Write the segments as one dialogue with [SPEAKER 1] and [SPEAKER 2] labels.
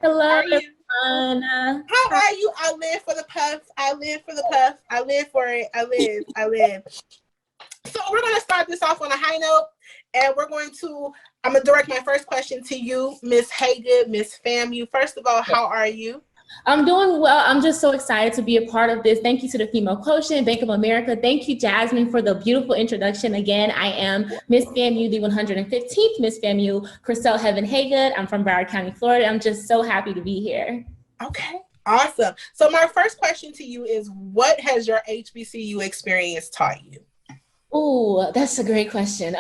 [SPEAKER 1] Hello,
[SPEAKER 2] How are you?
[SPEAKER 1] everyone.
[SPEAKER 2] How are you? I live for the puff. I live for the puff. I live for it. I live. I live. So we're going to start this off on a high note, and I'm going to direct my first question to you, Miss Haygood, Miss FAMU. First of all, how are you?
[SPEAKER 1] I'm doing well. I'm just so excited to be a part of this. Thank you to the Female Quotient, Bank of America. Thank you, Jasmine, for the beautiful introduction. Again, I am Miss FAMU, the 115th Miss FAMU, Christelle Haygood. I'm from Broward County, Florida. I'm just so happy to be here.
[SPEAKER 2] Okay, awesome. So my first question to you is, what has your HBCU experience taught you?
[SPEAKER 1] Oh, that's a great question.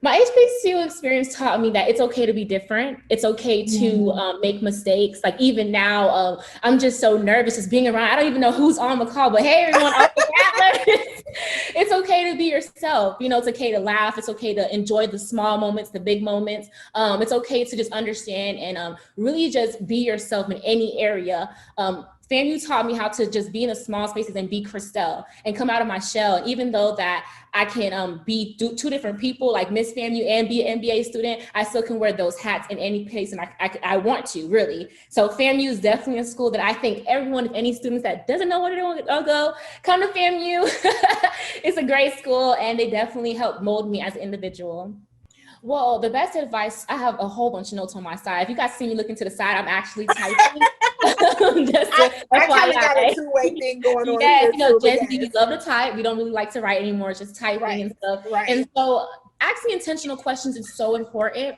[SPEAKER 1] My HBCU experience taught me that it's okay to be different. It's okay to make mistakes. Like even now, I'm just so nervous just being around. I don't even know who's on the call, but hey, everyone, it's okay to be yourself. You know, it's okay to laugh. It's okay to enjoy the small moments, the big moments. It's okay to just understand and really just be yourself in any area. FAMU taught me how to just be in the small spaces and be Christelle and come out of my shell. And even though that I can be two different people, like Miss FAMU and be an MBA student, I still can wear those hats in any place and I want to, really. So FAMU is definitely a school that I think everyone, if any students that doesn't know what they're doing, go, come to FAMU. It's a great school and they definitely helped mold me as an individual. Well, the best advice, I have a whole bunch of notes on my side. If you guys see me looking to the side, I'm actually typing.
[SPEAKER 2] I kind of got a two-way thing going on.
[SPEAKER 1] Yes, you know, Gen Z, we love to type. We don't really like to write anymore, just typing and stuff.
[SPEAKER 2] Right.
[SPEAKER 1] And so asking intentional questions is so important.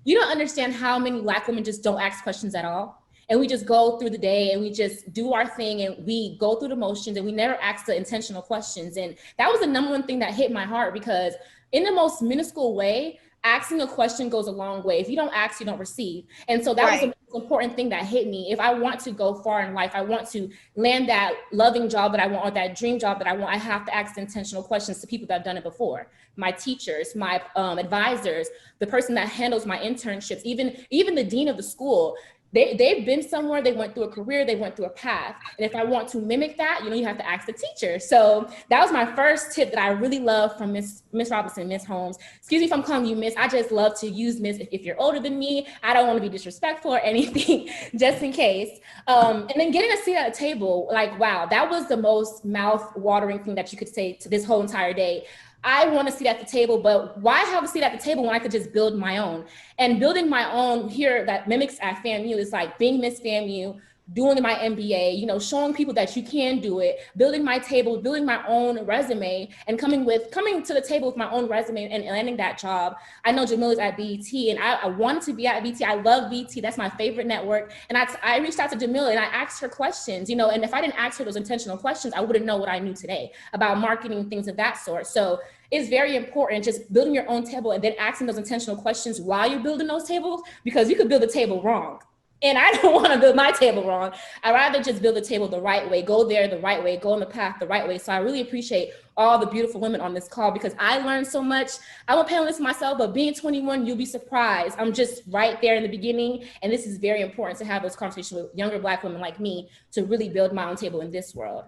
[SPEAKER 1] You don't understand how many Black women just don't ask questions at all. And we just go through the day and we just do our thing and we go through the motions and we never ask the intentional questions. And that was the number one thing that hit my heart, because in the most minuscule way, asking a question goes a long way. If you don't ask, you don't receive. And so that was the most important thing that hit me. If I want to go far in life, I want to land that loving job that I want or that dream job that I want, I have to ask intentional questions to people that have done it before. My teachers, my advisors, the person that handles my internships, even the dean of the school. They've been somewhere, they went through a career, they went through a path. And if I want to mimic that, you know, you have to ask the teacher. So that was my first tip that I really love from Miss Robinson, Miss Holmes. Excuse me if I'm calling you Miss, I just love to use Miss if you're older than me. I don't want to be disrespectful or anything, just in case. And then getting a seat at a table, like, wow, that was the most mouth-watering thing that you could say to this whole entire day. I want a seat at the table, but why have a seat at the table when I could just build my own? And building my own here that mimics at FAMU is like being Miss FAMU, doing my MBA, you know, showing people that you can do it, building my table, building my own resume, and coming to the table with my own resume and landing that job. I know Jamila's at BET, and I wanted to be at BET. I love BET. That's my favorite network. And I reached out to Jamila and I asked her questions, you know, and if I didn't ask her those intentional questions, I wouldn't know what I knew today about marketing, things of that sort. So it's very important just building your own table and then asking those intentional questions while you're building those tables, because you could build a table wrong. And I don't want to build my table wrong. I'd rather just build the table the right way, go there the right way, go on the path the right way. So I really appreciate all the beautiful women on this call because I learned so much. I'm a panelist myself, but being 21, you'll be surprised. I'm just right there in the beginning. And this is very important to have those conversations with younger Black women like me to really build my own table in this world.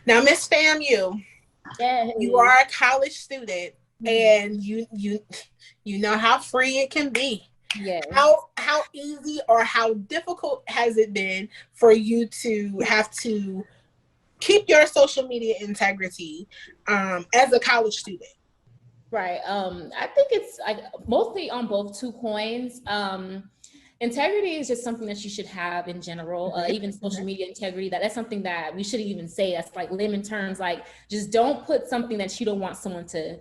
[SPEAKER 2] Now, Miss FAMU, you are a college student and you know how free it can be.
[SPEAKER 1] Yes.
[SPEAKER 2] How easy or how difficult has it been for you to have to keep your social media integrity as a college student?
[SPEAKER 1] Right. I think it's mostly on both two coins. Integrity is just something that you should have in general, even social media integrity, that's something that we shouldn't even say. That's like layman terms, like just don't put something that you don't want someone to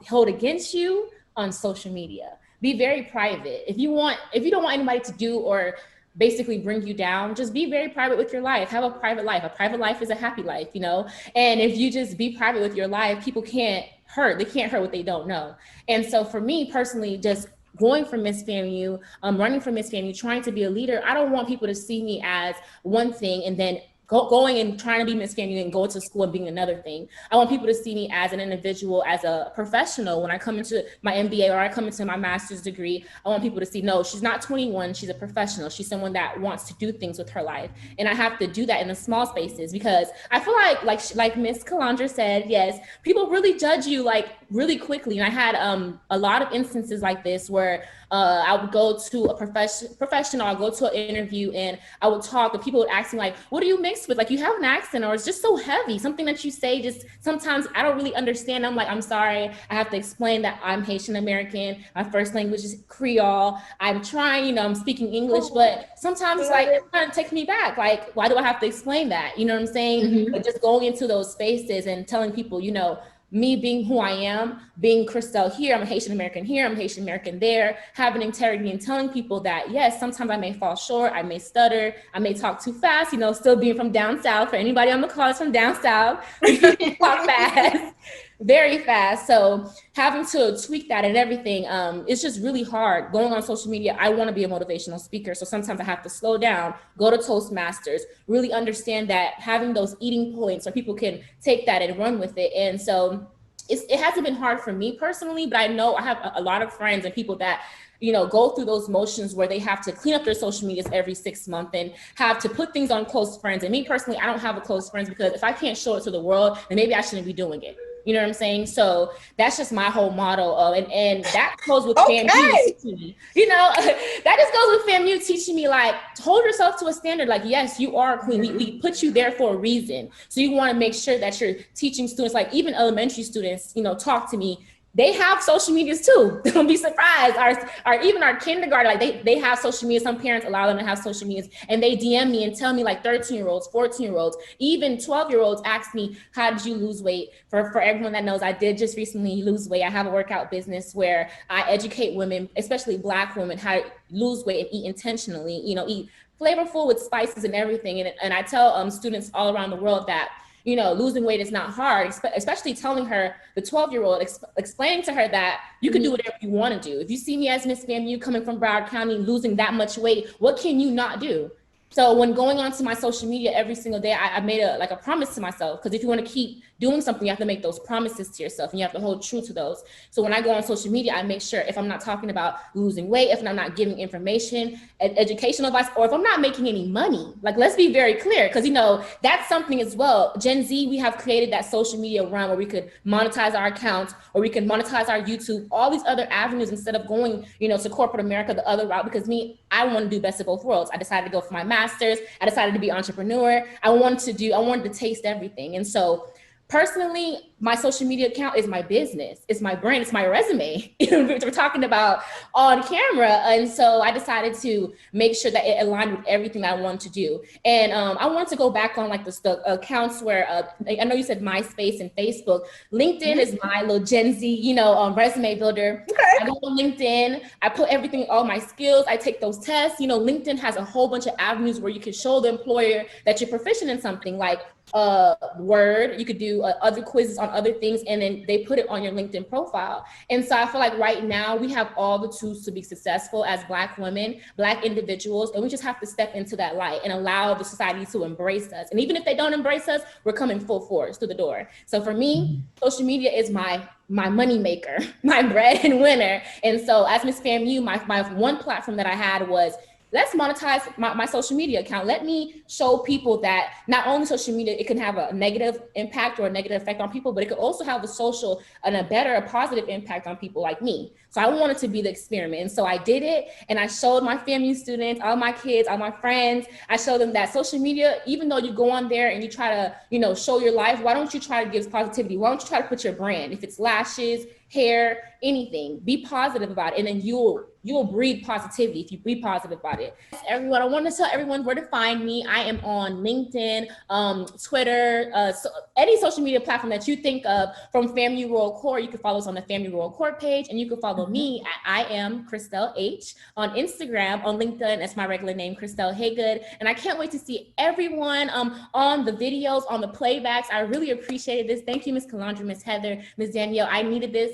[SPEAKER 1] hold against you on social media. Be very private. If you don't want anybody to do or basically bring you down, just be very private with your life. Have a private life. A private life is a happy life, you know? And if you just be private with your life, people can't hurt. They can't hurt what they don't know. And so for me personally, just going for Miss FAMU, running for Miss FAMU, trying to be a leader, I don't want people to see me as one thing and then going and trying to be Miss FAMU and going to school and being another thing. I want people to see me as an individual, as a professional. When I come into my MBA or I come into my master's degree, I want people to see, no, she's not 21, she's a professional. She's someone that wants to do things with her life. And I have to do that in the small spaces because I feel like Miss Calandra said, yes, people really judge you like really quickly. And I had a lot of instances like this where I would go to a professional, I'll go to an interview and I would talk, and people would ask me like, what are you mixed with? Like, you have an accent, or it's just so heavy. Something that you say, just sometimes I don't really understand. I'm like, I'm sorry. I have to explain that I'm Haitian American. My first language is Creole. I'm trying, you know, I'm speaking English, but sometimes like it kind of takes me back. Like, why do I have to explain that? You know what I'm saying? But just going into those spaces and telling people, you know, me being who I am, being Christelle here, I'm a Haitian American here, I'm Haitian American there, having integrity and telling people that, yes, sometimes I may fall short, I may stutter, I may talk too fast, you know, still being from down south. For anybody on the call that's from down south, talk fast, very fast. So having to tweak that and everything, it's just really hard. Going on social media, I want to be a motivational speaker. So sometimes I have to slow down, go to Toastmasters, really understand that having those eating points where people can take that and run with it. And so it hasn't been hard for me personally, but I know I have a lot of friends and people that, you know, go through those motions where they have to clean up their social medias every 6 months and have to put things on close friends. And me personally, I don't have a close friends because if I can't show it to the world, then maybe I shouldn't be doing it. You know what I'm saying? So that's just my whole motto of, and that goes with FAMU teaching me, you know, that just goes with FAMU teaching me, like, hold yourself to a standard. Like, yes, you are a queen. We put you there for a reason. So you want to make sure that you're teaching students, like even elementary students, you know, talk to me. They have social medias too. Don't be surprised. Our even our kindergarten, like they have social media. Some parents allow them to have social medias, and they DM me and tell me, like 13-year-olds, 14-year-olds, even 12-year-olds ask me, how did you lose weight? For everyone that knows, I did just recently lose weight. I have a workout business where I educate women, especially Black women, how to lose weight and eat intentionally, you know, eat flavorful with spices and everything. And I tell students all around the world that, you know, losing weight is not hard, especially telling her, the 12-year-old, explaining to her that you can do whatever you want to do. If you see me as Miss FAMU coming from Broward County, losing that much weight, what can you not do? So when going onto my social media every single day, I made a promise to myself, because if you want to keep doing something, you have to make those promises to yourself and you have to hold true to those. So when I go on social media, I make sure if I'm not talking about losing weight, if I'm not giving information, educational advice, or if I'm not making any money, like, let's be very clear, because, you know, that's something as well. Gen Z, we have created that social media realm where we could monetize our accounts, or we can monetize our YouTube, all these other avenues, instead of going, you know, to corporate America, the other route. Because I want to do best of both worlds. I decided to go for my master's. I decided to be an entrepreneur. I wanted to taste everything. And so personally, my social media account is my business. It's my brand. It's my resume. We're talking about on camera. And so I decided to make sure that it aligned with everything I wanted to do. And I wanted to go back on like the accounts where, I know you said MySpace and Facebook. LinkedIn is my little Gen Z, you know, resume builder. Okay. I go on LinkedIn. I put everything, all my skills. I take those tests. You know, LinkedIn has a whole bunch of avenues where you can show the employer that you're proficient in something, like Word. You could do other quizzes on other things, and then they put it on your LinkedIn profile. And so I feel like right now we have all the tools to be successful as Black women, Black individuals, and we just have to step into that light and allow the society to embrace us. And even if they don't embrace us, we're coming full force through the door. So for me, social media is my money maker, my bread and winner. And so as Miss FAMU, my one platform that I had was, let's monetize my social media account. Let me show people that not only social media, it can have a negative impact or a negative effect on people, but it could also have a social and a positive impact on people like me. So I wanted to be the experiment. And so I did it. And I showed my FAMU students, all my kids, all my friends, I showed them that social media, even though you go on there and you try to, you know, show your life, why don't you try to give positivity? Why don't you try to put your brand? If it's lashes, hair, anything, be positive about it. And then you'll breed positivity if you be positive about it. Everyone, I want to tell everyone where to find me. I am on LinkedIn, Twitter, so any social media platform that you think of. From FAMU Royal Core, you can follow us on the FAMU Royal Core page, and you can follow me at I am Christelle H on Instagram. On LinkedIn, that's my regular name, Christelle Haygood. And I can't wait to see everyone on the videos, on the playbacks. I really appreciated this. Thank you, Miss Calandra, Miss Heather, Miss Danielle. I needed this.